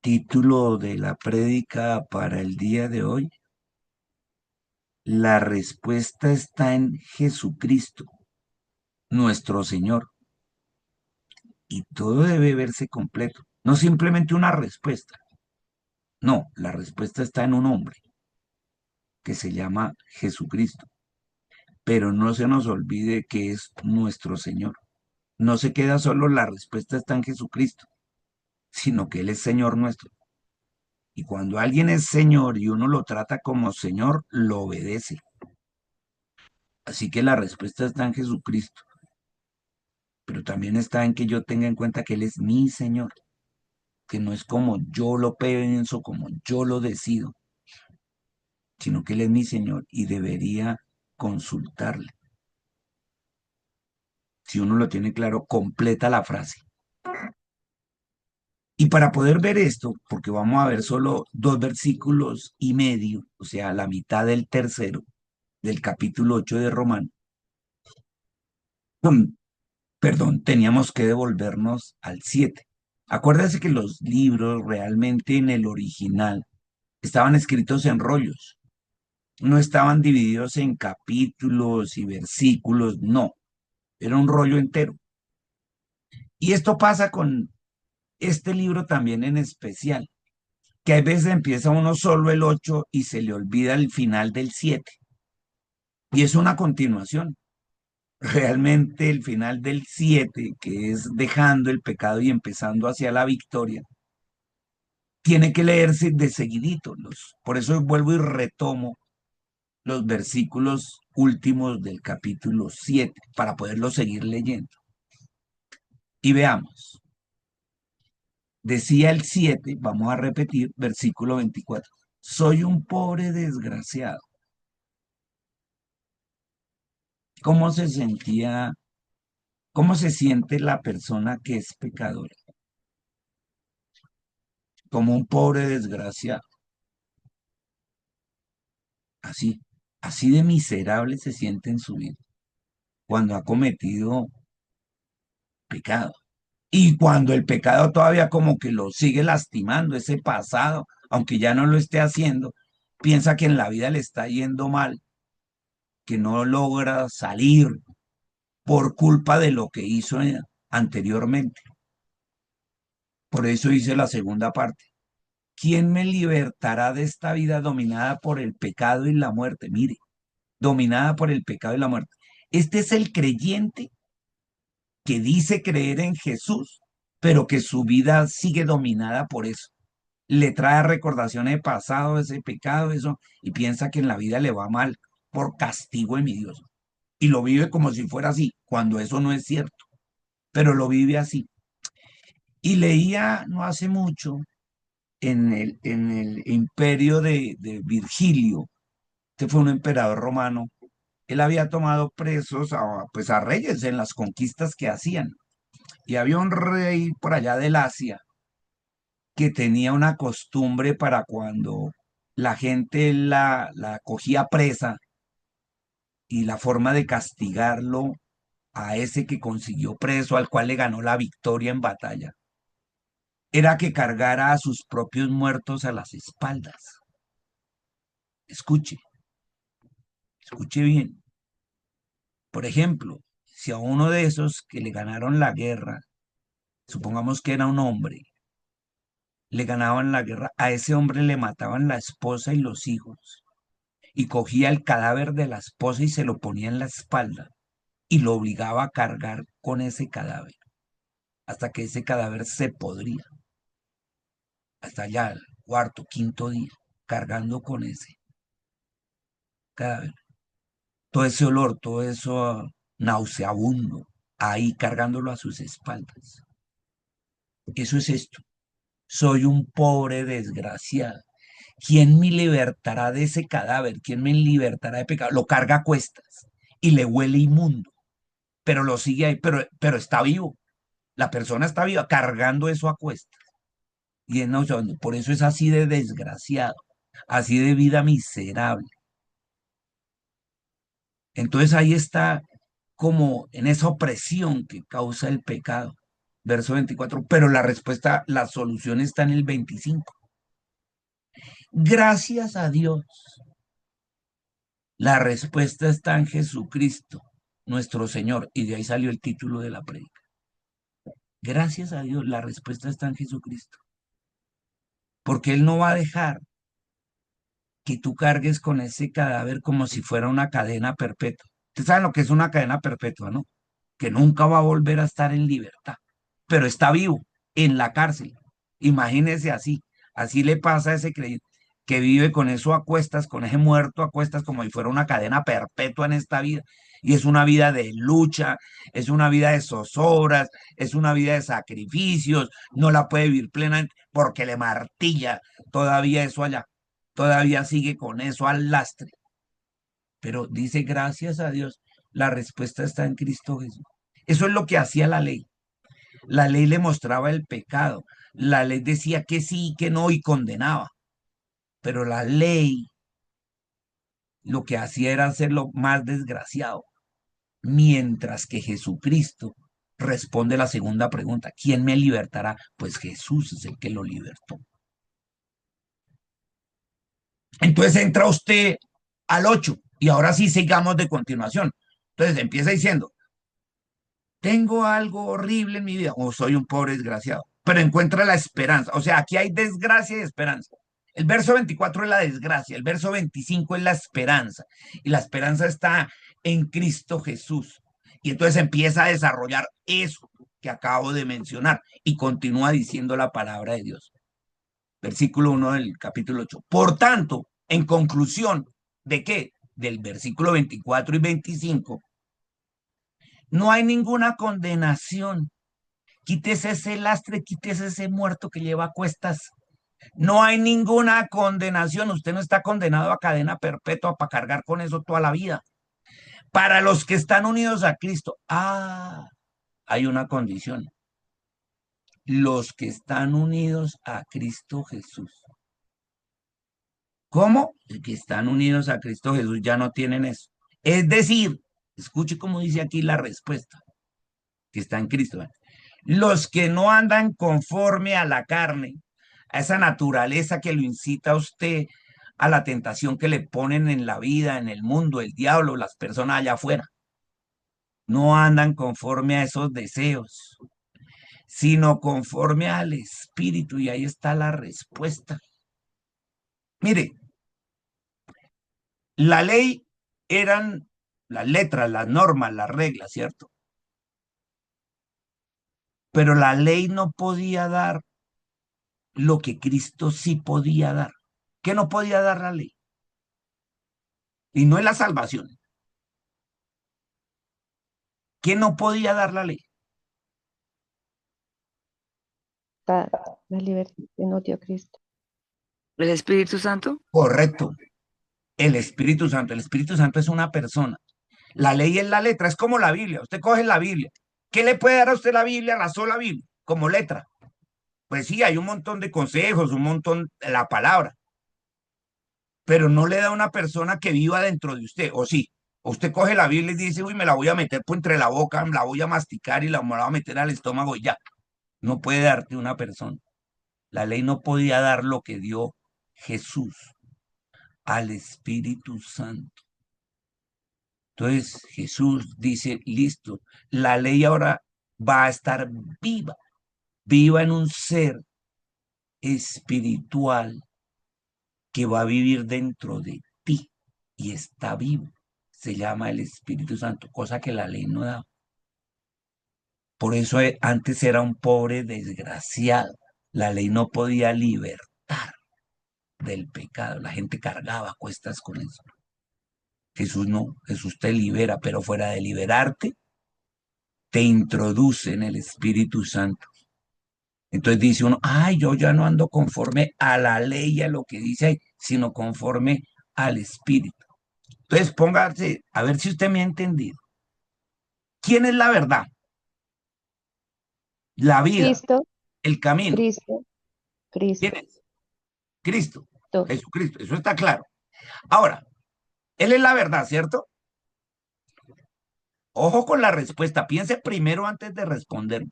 Título de la prédica para el día de hoy: La respuesta está en Jesucristo, nuestro Señor, y todo debe verse completo, no simplemente una respuesta. No, la respuesta está en un hombre que se llama Jesucristo, pero no se nos olvide que es nuestro Señor. No se queda solo la respuesta está en Jesucristo, sino que Él es Señor nuestro. Y cuando alguien es Señor y uno lo trata como Señor, lo obedece. Así que la respuesta está en Jesucristo, pero también está en que yo tenga en cuenta que Él es mi Señor, que no es como yo lo pienso, como yo lo decido, sino que Él es mi Señor y debería consultarle. Si uno lo tiene claro, completa la frase. Y para poder ver esto, porque vamos a ver solo 2 versículos y medio, o sea, la mitad del tercero del capítulo 8 de Romano, perdón, teníamos que devolvernos al 7. Acuérdense que los libros realmente en el original estaban escritos en rollos, no estaban divididos en capítulos y versículos, no, era un rollo entero. Y esto pasa con este libro también en especial, que a veces empieza uno solo el 8 y se le olvida el final del 7. Y es una continuación. Realmente el final del 7, que es dejando el pecado y empezando hacia la victoria, tiene que leerse de seguidito. Por eso vuelvo y retomo los versículos últimos del capítulo 7 para poderlo seguir leyendo. Y veamos, decía el 7, vamos a repetir, versículo 24. Soy un pobre desgraciado. ¿Cómo se sentía, cómo se siente la persona que es pecadora? Como un pobre desgraciado. Así, así de miserable se siente en su vida cuando ha cometido pecado. Y cuando el pecado todavía como que lo sigue lastimando, ese pasado, aunque ya no lo esté haciendo, piensa que en la vida le está yendo mal, que no logra salir por culpa de lo que hizo anteriormente. Por eso hice la segunda parte. ¿Quién me libertará de esta vida dominada por el pecado y la muerte? Mire, dominada por el pecado y la muerte. Este es el creyente que dice creer en Jesús, pero que su vida sigue dominada por eso. Le trae recordaciones de pasado, ese pecado, eso, y piensa que en la vida le va mal por castigo de mi Dios. Y lo vive como si fuera así, cuando eso no es cierto, pero lo vive así. Y leía no hace mucho en el imperio de Virgilio, que fue un emperador romano. Él había tomado presos pues a reyes en las conquistas que hacían. Y había un rey por allá del Asia que tenía una costumbre para cuando la gente la cogía presa, y la forma de castigarlo a ese que consiguió preso, al cual le ganó la victoria en batalla, era que cargara a sus propios muertos a las espaldas. Escuche, escuche bien. Por ejemplo, si a uno de esos que le ganaron la guerra, supongamos que era un hombre, le ganaban la guerra, a ese hombre le mataban la esposa y los hijos, y cogía el cadáver de la esposa y se lo ponía en la espalda, y lo obligaba a cargar con ese cadáver, hasta que ese cadáver se podría, hasta allá el cuarto, quinto día, cargando con ese cadáver. Todo ese olor, todo eso nauseabundo, ahí cargándolo a sus espaldas. Eso es esto. Soy un pobre desgraciado. ¿Quién me libertará de ese cadáver? ¿Quién me libertará de pecado? Lo carga a cuestas y le huele inmundo, pero lo sigue ahí, pero está vivo. La persona está viva cargando eso a cuestas. Y él no, por eso es así de desgraciado, así de vida miserable. Entonces ahí está como en esa opresión que causa el pecado. verso 24, pero la respuesta, la solución está en el 25. Gracias a Dios, la respuesta está en Jesucristo, nuestro Señor, y de ahí salió el título de la prédica. Gracias a Dios, la respuesta está en Jesucristo, porque Él no va a dejar que tú cargues con ese cadáver como si fuera una cadena perpetua. Ustedes saben lo que es una cadena perpetua, ¿no? Que nunca va a volver a estar en libertad, pero está vivo en la cárcel. Imagínese así, así le pasa a ese creyente que vive con eso a cuestas, con ese muerto a cuestas, como si fuera una cadena perpetua en esta vida. Y es una vida de lucha, es una vida de zozobras, es una vida de sacrificios, no la puede vivir plenamente porque le martilla todavía eso allá, todavía sigue con eso al lastre. Pero dice, gracias a Dios, la respuesta está en Cristo Jesús. Eso es lo que hacía la ley. La ley le mostraba el pecado. La ley decía que sí y que no y condenaba. Pero la ley lo que hacía era hacerlo más desgraciado. Mientras que Jesucristo responde la segunda pregunta, ¿quién me libertará? Pues Jesús es el que lo libertó. Entonces entra usted al 8 y ahora sí sigamos de continuación. Entonces empieza diciendo, tengo algo horrible en mi vida o soy un pobre desgraciado, pero encuentra la esperanza. O sea, aquí hay desgracia y esperanza. El verso 24 es la desgracia, el verso 25 es la esperanza y la esperanza está en Cristo Jesús. Y entonces empieza a desarrollar eso que acabo de mencionar y continúa diciendo la palabra de Dios. Versículo 1 del capítulo 8. Por tanto, en conclusión, ¿de qué? Del versículo 24 y 25, no hay ninguna condenación. Quítese ese lastre, quítese ese muerto que lleva a cuestas. No hay ninguna condenación. Usted no está condenado a cadena perpetua para cargar con eso toda la vida. Para los que están unidos a Cristo. Hay una condición. Los que están unidos a Cristo Jesús. ¿Cómo? Los que están unidos a Cristo Jesús ya no tienen eso. Es decir, escuche cómo dice aquí la respuesta, que está en Cristo. Los que no andan conforme a la carne, a esa naturaleza que lo incita a usted, a la tentación que le ponen en la vida, en el mundo, el diablo, las personas allá afuera. No andan conforme a esos deseos, sino conforme al Espíritu. Y ahí está la respuesta. Mire, la ley eran las letras, las normas, las reglas, ¿cierto? Pero la ley no podía dar lo que Cristo sí podía dar. ¿Qué no podía dar la ley? Y no es la salvación. ¿Qué no podía dar la ley? La libertad que nos dio Cristo. ¿El Espíritu Santo? Correcto. El Espíritu Santo. El Espíritu Santo es una persona. La ley es la letra, es como la Biblia. Usted coge la Biblia. ¿Qué le puede dar a usted la Biblia, la sola Biblia, como letra? Pues sí, hay un montón de consejos, un montón de la palabra, pero no le da a una persona que viva dentro de usted, o sí. O usted coge la Biblia y dice, uy, me la voy a meter por entre la boca, me la voy a masticar y me la voy a meter al estómago y ya. No puede darte una persona. La ley no podía dar lo que dio Jesús al Espíritu Santo. Entonces Jesús dice, listo, la ley ahora va a estar viva, viva en un ser espiritual que va a vivir dentro de ti y está vivo. Se llama el Espíritu Santo, cosa que la ley no da. Por eso antes era un pobre desgraciado. La ley no podía libertar del pecado. La gente cargaba a cuestas con eso. Jesús no, Jesús te libera, pero fuera de liberarte, te introduce en el Espíritu Santo. Entonces dice uno, ay, yo ya no ando conforme a la ley y a lo que dice ahí, sino conforme al Espíritu. Entonces póngase, a ver si usted me ha entendido. ¿Quién es la verdad? La vida, Cristo, el camino. Cristo, ¿Quién Cristo. es? Cristo, Jesucristo, eso está claro. Ahora, Él es la verdad, ¿cierto? Ojo con la respuesta, piense primero antes de responder.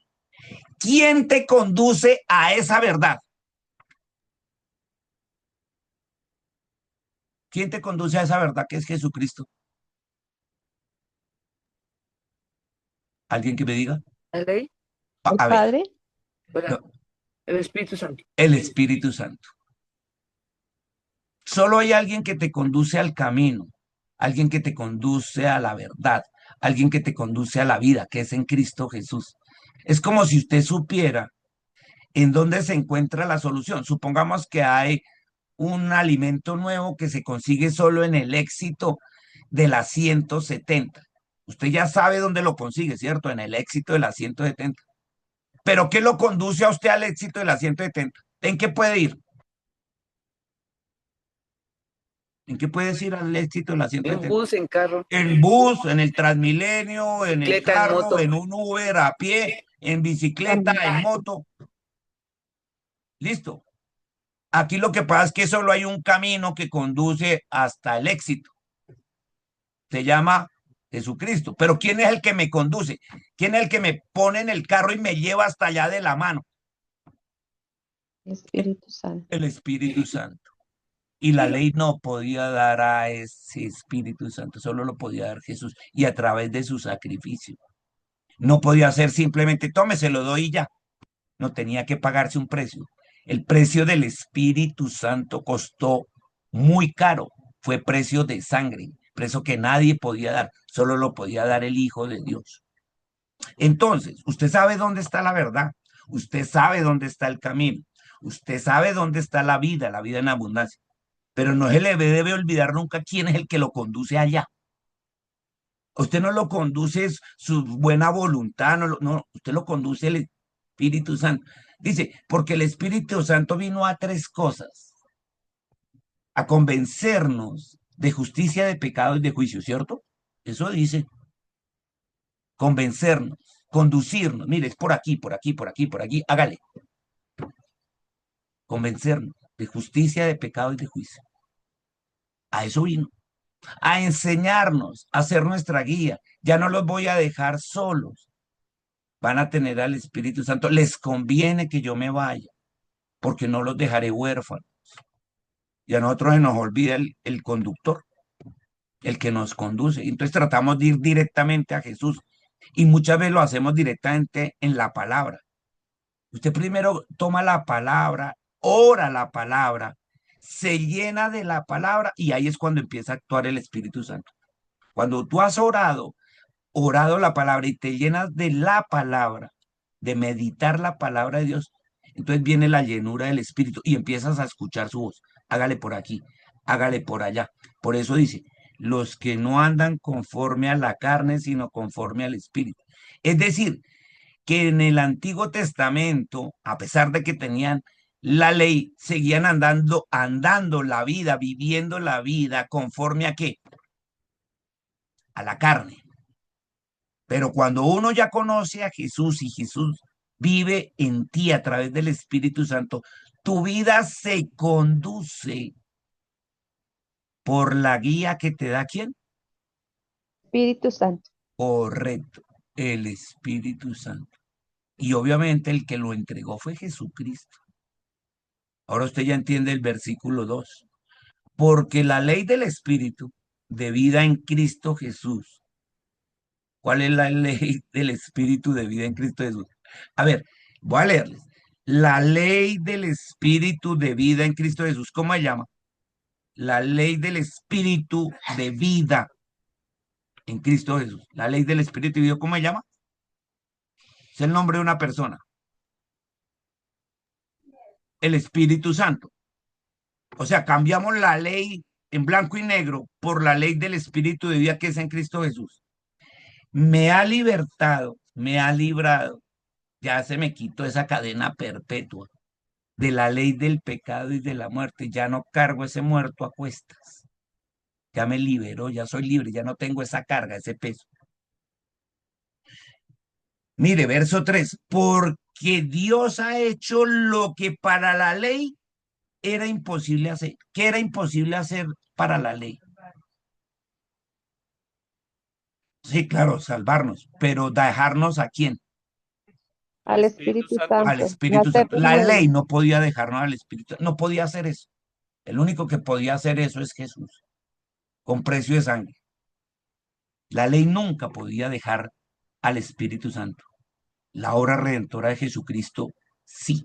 ¿Quién te conduce a esa verdad? ¿Quién te conduce a esa verdad que es Jesucristo? ¿Alguien que me diga? ¿La ley? ¿El A ver, Padre? Hola, no, el Espíritu Santo. el Espíritu Santo. Solo hay alguien que te conduce al camino, alguien que te conduce a la verdad, alguien que te conduce a la vida, que es en Cristo Jesús. Es como si usted supiera en dónde se encuentra la solución. Supongamos que hay un alimento nuevo que se consigue solo en el éxito de la 170. Usted ya sabe dónde lo consigue, ¿cierto? En el éxito de la 170. ¿Pero qué lo conduce a usted al éxito de la 170? ¿En qué puede ir? ¿En qué puedes ir al éxito de la En 170? bus, en carro, En bus, en el Transmilenio, en el bicicleta, en carro, moto. en un Uber, a pie, en bicicleta, Amén. en moto. Listo. Aquí lo que pasa es que solo hay un camino que conduce hasta el éxito. Se llama Jesucristo. Pero ¿quién es el que me conduce? ¿Quién es el que me pone en el carro y me lleva hasta allá de la mano? El Espíritu Santo. El Espíritu Santo. Y la ley no podía dar a ese Espíritu Santo, solo lo podía dar Jesús y a través de su sacrificio. No podía ser simplemente, tome, se lo doy y ya. No tenía que pagarse un precio. El precio del Espíritu Santo costó muy caro. Fue precio de sangre, precio que nadie podía dar, solo lo podía dar el Hijo de Dios. Entonces, usted sabe dónde está la verdad, usted sabe dónde está el camino, usted sabe dónde está la vida en abundancia, pero no se le debe olvidar nunca quién es el que lo conduce allá. Usted no lo conduce su buena voluntad, no, usted lo conduce el Espíritu Santo. Dice, porque el Espíritu Santo vino a tres cosas: a convencernos de justicia, de pecado y de juicio, ¿cierto? Eso dice, convencernos, conducirnos. Mire, es por aquí, por aquí, por aquí, por aquí, hágale. Convencernos de justicia, de pecado y de juicio. A eso vino, a enseñarnos, a ser nuestra guía. Ya no los voy a dejar solos. Van a tener al Espíritu Santo. Les conviene que yo me vaya, porque no los dejaré huérfanos. Y a nosotros se nos olvida el conductor, el que nos conduce. Entonces tratamos de ir directamente a Jesús. Y muchas veces lo hacemos directamente en la palabra. Usted primero toma la palabra, ora la palabra, se llena de la palabra y ahí es cuando empieza a actuar el Espíritu Santo. Cuando tú has orado la palabra y te llenas de la palabra, de meditar la palabra de Dios, entonces viene la llenura del Espíritu y empiezas a escuchar su voz. Hágale por aquí, hágale por allá. Por eso dice, los que no andan conforme a la carne, sino conforme al Espíritu. Es decir, que en el Antiguo Testamento, a pesar de que tenían la ley, seguían andando la vida, viviendo la vida conforme a qué? A la carne. Pero cuando uno ya conoce a Jesús y Jesús vive en ti a través del Espíritu Santo, tu vida se conduce por la guía que te da ¿quién? Espíritu Santo. Correcto, el Espíritu Santo. Y obviamente el que lo entregó fue Jesucristo. Ahora usted ya entiende el versículo 2. Porque la ley del Espíritu de vida en Cristo Jesús. ¿Cuál es la ley del Espíritu de vida en Cristo Jesús? A ver, voy a leerles. La ley del Espíritu de vida en Cristo Jesús, ¿cómo se llama? La ley del Espíritu de vida en Cristo Jesús. La ley del Espíritu de vida, ¿cómo se llama? Es el nombre de una persona. El Espíritu Santo. O sea, cambiamos la ley en blanco y negro por la ley del Espíritu de vida que es en Cristo Jesús. Me ha libertado, me ha librado, ya se me quitó esa cadena perpetua de la ley del pecado y de la muerte, ya no cargo ese muerto a cuestas, ya me liberó, ya soy libre, ya no tengo esa carga, ese peso. Mire, verso 3, porque Dios ha hecho lo que para la ley era imposible hacer. ¿Qué era imposible hacer para la ley? Sí, claro, salvarnos, pero dejarnos a quién? al Espíritu al Santo, Espíritu nacer Santo. de La ley nuevo. no podía dejarnos al Espíritu, no podía hacer eso. El único que podía hacer eso es Jesús, con precio de sangre. La ley nunca podía dejar al Espíritu Santo. La obra redentora de Jesucristo, sí.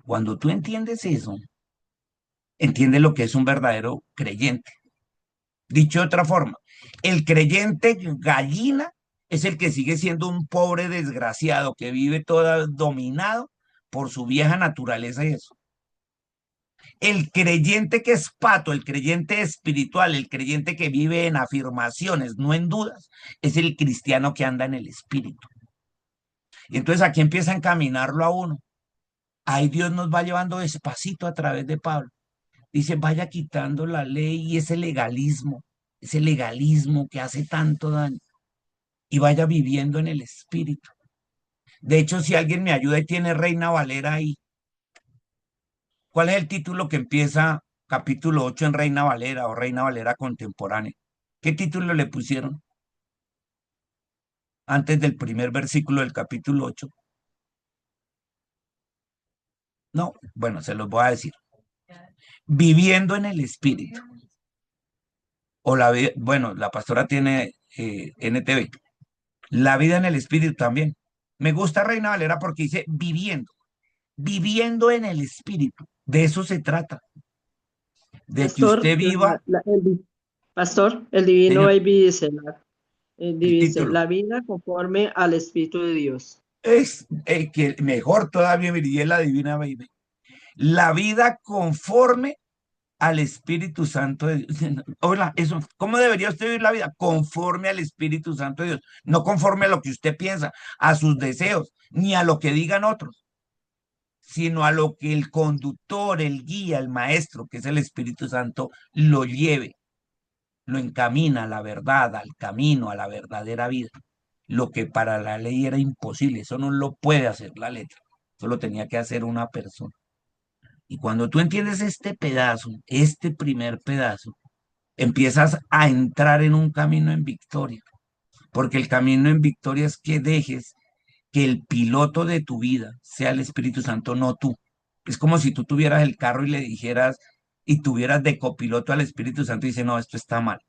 Cuando tú entiendes eso, entiendes lo que es un verdadero creyente. Dicho de otra forma, el creyente gallina es el que sigue siendo un pobre desgraciado que vive todo dominado por su vieja naturaleza y eso. El creyente que es pato, el creyente espiritual, el creyente que vive en afirmaciones, no en dudas, es el cristiano que anda en el espíritu. Y entonces aquí empieza a encaminarlo a uno. Ahí Dios nos va llevando despacito a través de Pablo. Dice, vaya quitando la ley y ese legalismo que hace tanto daño, y vaya viviendo en el espíritu. De hecho, si alguien me ayuda y tiene Reina Valera ahí, ¿cuál es el título que empieza capítulo 8 en Reina Valera o Reina Valera contemporánea? ¿Qué título le pusieron antes del primer versículo del capítulo 8? No, bueno, se los voy a decir. Viviendo en el espíritu. O bueno, la pastora tiene NTV. La vida en el espíritu también. Me gusta Reina Valera porque dice viviendo en el espíritu. De eso se trata, de que Pastor, usted viva, pastor, el Divino señor, Baby dice, el dice, título. la vida conforme al Espíritu de Dios. Es que mejor todavía me la divina baby. La vida conforme al Espíritu Santo de Dios. Hola, eso, ¿cómo debería usted vivir la vida? Conforme al Espíritu Santo de Dios, no conforme a lo que usted piensa, a sus deseos, ni a lo que digan otros, sino a lo que el conductor, el guía, el maestro, que es el Espíritu Santo, lo lleve, lo encamina a la verdad, al camino, a la verdadera vida. Lo que para la ley era imposible, eso no lo puede hacer la letra, eso lo tenía que hacer una persona. Y cuando tú entiendes este pedazo, este primer pedazo, empiezas a entrar en un camino en victoria, porque el camino en victoria es que dejes que el piloto de tu vida sea el Espíritu Santo, no tú. Es como si tú tuvieras el carro y le dijeras y tuvieras de copiloto al Espíritu Santo y dice, no, esto está mal.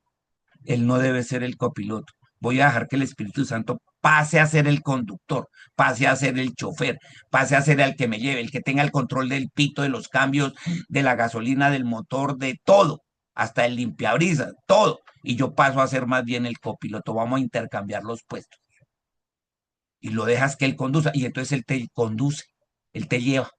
Él no debe ser el copiloto. Voy a dejar que el Espíritu Santo pase a ser el conductor, pase a ser el chofer, pase a ser el que me lleve, el que tenga el control del pito, de los cambios, de la gasolina, del motor, de todo, hasta el limpiabrisas, todo. Y yo paso a ser más bien el copiloto. Vamos a intercambiar los puestos. Y lo dejas que él conduzca. Y entonces él te conduce, él te lleva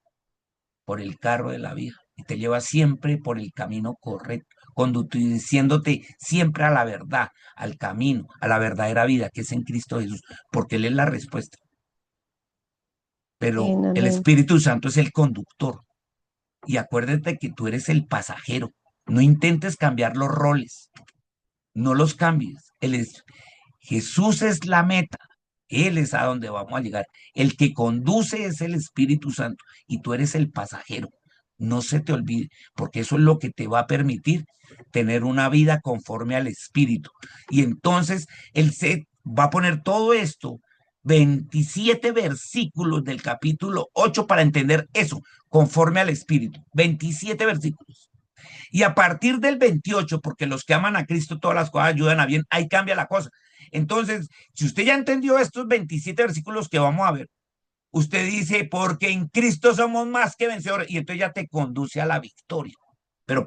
por el carro de la vida y te lleva siempre por el camino correcto, conduciéndote siempre a la verdad, al camino, a la verdadera vida que es en Cristo Jesús, porque Él es la respuesta. Pero Amén, el amén. Espíritu Santo es el conductor. Y acuérdate que tú eres el pasajero. No intentes cambiar los roles, no los cambies. Jesús es la meta. Él es a donde vamos a llegar. El que conduce es el Espíritu Santo y tú eres el pasajero. No se te olvide, porque eso es lo que te va a permitir tener una vida conforme al Espíritu. Y entonces Él se va a poner todo esto, 27 versículos del capítulo 8 para entender eso, conforme al Espíritu. 27 versículos. Y a partir del 28, porque los que aman a Cristo todas las cosas ayudan a bien, ahí cambia la cosa. Entonces, si usted ya entendió estos 27 versículos que vamos a ver, usted dice, porque en Cristo somos más que vencedores, y entonces ya te conduce a la victoria. Pero